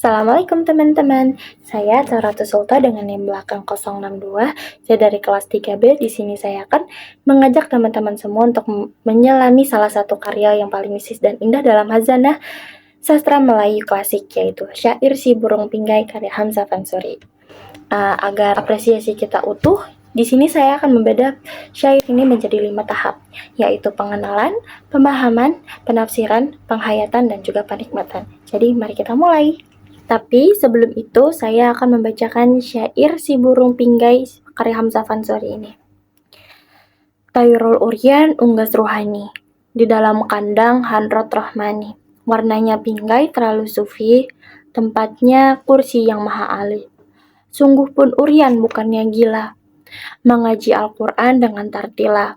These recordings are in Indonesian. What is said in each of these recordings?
Assalamualaikum teman-teman. Saya Zahratul Sulta dengan NIM belakang 062. Saya dari kelas 3B. Di sini saya akan mengajak teman-teman semua untuk menyelami salah satu karya yang paling mistis dan indah dalam khazanah sastra Melayu klasik, yaitu Syair Si Burung Pinggai karya Hamzah Fansuri. Agar apresiasi kita utuh, di sini saya akan membedah syair ini menjadi 5 tahap, yaitu pengenalan, pemahaman, penafsiran, penghayatan, dan juga penikmatan. Jadi mari kita mulai. Tapi sebelum itu saya akan membacakan syair Si Burung Pinggai karya Hamzah Fansuri ini. Tayrul Uryan unggas ruhani, di dalam kandang Handrot Rahmani. Warnanya pinggai terlalu sufi, tempatnya kursi yang maha alih. Sungguh pun Uryan bukannya gila, mengaji Al-Quran dengan tartila.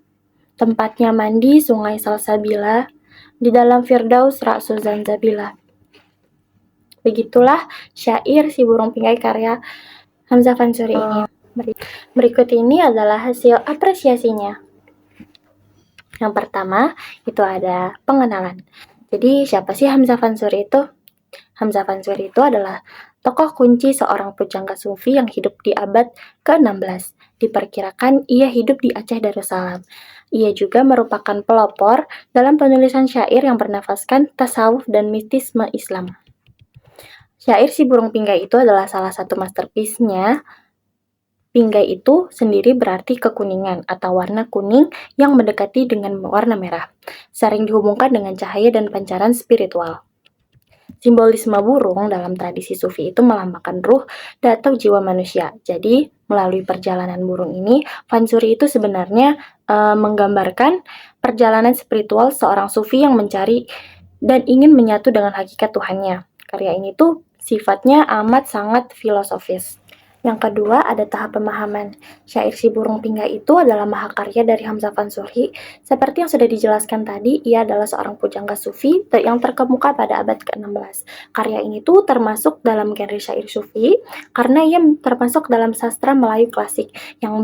Tempatnya mandi sungai Salsabila, di dalam Firdaus Ra'su Zanzabila. Begitulah syair Si Burung Pinggai karya Hamzah Fansuri ini. Berikut ini adalah hasil apresiasinya. Yang pertama, itu ada pengenalan. Jadi, siapa sih Hamzah Fansuri itu? Hamzah Fansuri itu adalah tokoh kunci seorang pujangga sufi yang hidup di abad ke-16. Diperkirakan ia hidup di Aceh Darussalam. Ia juga merupakan pelopor dalam penulisan syair yang bernafaskan tasawuf dan mistisme Islam. Syair Si Burung Pinggai itu adalah salah satu masterpiece-nya. Pinggai itu sendiri berarti kekuningan atau warna kuning yang mendekati dengan warna merah. Sering dihubungkan dengan cahaya dan pancaran spiritual. Simbolisme burung dalam tradisi sufi itu melambangkan ruh atau jiwa manusia. Jadi, melalui perjalanan burung ini, Fansuri itu sebenarnya menggambarkan perjalanan spiritual seorang sufi yang mencari dan ingin menyatu dengan hakikat Tuhannya. Karya ini tuh sifatnya amat sangat filosofis. Yang kedua, ada tahap pemahaman. Syair Si Burung Pinggai itu adalah mahakarya dari Hamzah Fansuri. Seperti yang sudah dijelaskan tadi, ia adalah seorang pujangga sufi yang terkemuka pada abad ke-16. Karya ini tuh termasuk dalam genre syair sufi karena ia termasuk dalam sastra Melayu klasik yang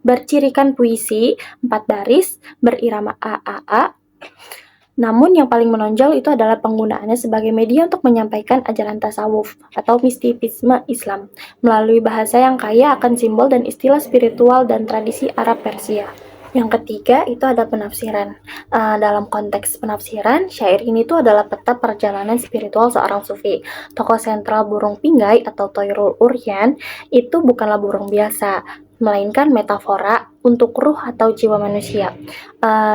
bercirikan puisi 4 baris berirama A. Namun yang paling menonjol itu adalah penggunaannya sebagai media untuk menyampaikan ajaran tasawuf atau mistisisme Islam melalui bahasa yang kaya akan simbol dan istilah spiritual dan tradisi Arab Persia. Yang ketiga itu ada penafsiran. Dalam konteks penafsiran, syair ini tuh adalah peta perjalanan spiritual seorang sufi. Tokoh sentral Burung Pinggai atau Tayrul Uryan itu bukanlah burung biasa, melainkan metafora untuk ruh atau jiwa manusia.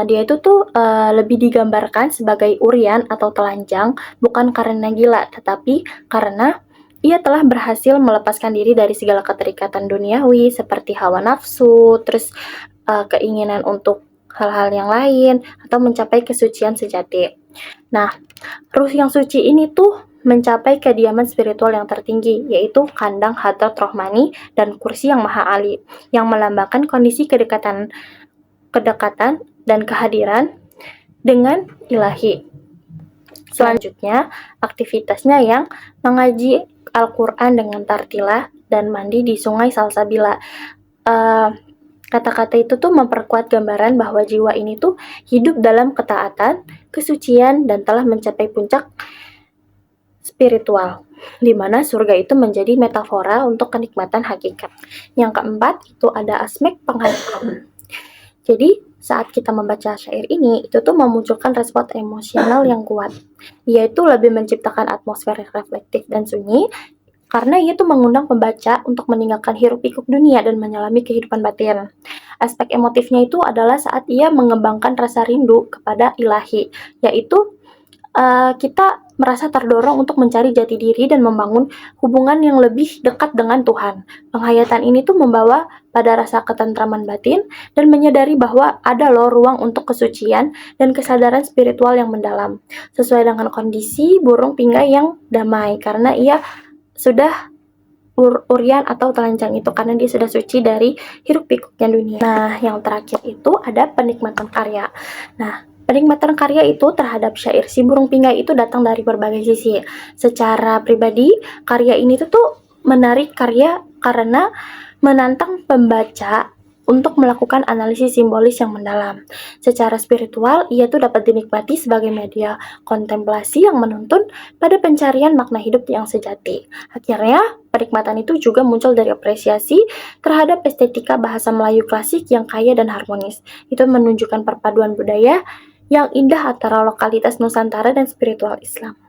Dia itu tuh lebih digambarkan sebagai Uryan atau telanjang, bukan karena gila, tetapi karena ia telah berhasil melepaskan diri dari segala keterikatan duniawi seperti hawa nafsu, terus keinginan untuk hal-hal yang lain, atau mencapai kesucian sejati. Nah, ruh yang suci ini tuh mencapai kediaman spiritual yang tertinggi, yaitu kandang Hadrat Rahmani dan kursi yang maha ali, yang melambangkan kondisi kedekatan dan kehadiran dengan ilahi. Selanjutnya, aktivitasnya yang mengaji Al-Quran dengan tartilah dan mandi di sungai Salsabila. Kata-kata itu tuh memperkuat gambaran bahwa jiwa ini tuh hidup dalam ketaatan, kesucian, dan telah mencapai puncak spiritual, di mana surga itu menjadi metafora untuk kenikmatan hakikat. Yang keempat, itu ada aspek penghayatan. Jadi, saat kita membaca syair ini, itu tuh memunculkan respon emosional yang kuat, yaitu lebih menciptakan atmosfer reflektif dan sunyi, karena ia tuh mengundang pembaca untuk meninggalkan hiruk-pikuk dunia dan menyelami kehidupan batin. Aspek emotifnya itu adalah saat ia mengembangkan rasa rindu kepada ilahi, yaitu kita merasa terdorong untuk mencari jati diri dan membangun hubungan yang lebih dekat dengan Tuhan. Penghayatan ini tuh membawa pada rasa ketentraman batin dan menyadari bahwa ada loh ruang untuk kesucian dan kesadaran spiritual yang mendalam, sesuai dengan kondisi burung pinggai yang damai, karena ia sudah Uryan atau telanjang itu karena dia sudah suci dari hiruk-pikuknya dunia. Nah, yang terakhir itu ada penikmatan karya. Nah, penikmatan karya itu terhadap syair Si Burung Pinggai itu datang dari berbagai sisi. Secara pribadi, karya ini tuh menarik karya karena menantang pembaca untuk melakukan analisis simbolis yang mendalam. Secara spiritual, ia tuh dapat dinikmati sebagai media kontemplasi yang menuntun pada pencarian makna hidup yang sejati. Akhirnya, penikmatan itu juga muncul dari apresiasi terhadap estetika bahasa Melayu klasik yang kaya dan harmonis. Itu menunjukkan perpaduan budaya yang indah antara lokalitas Nusantara dan spiritual Islam.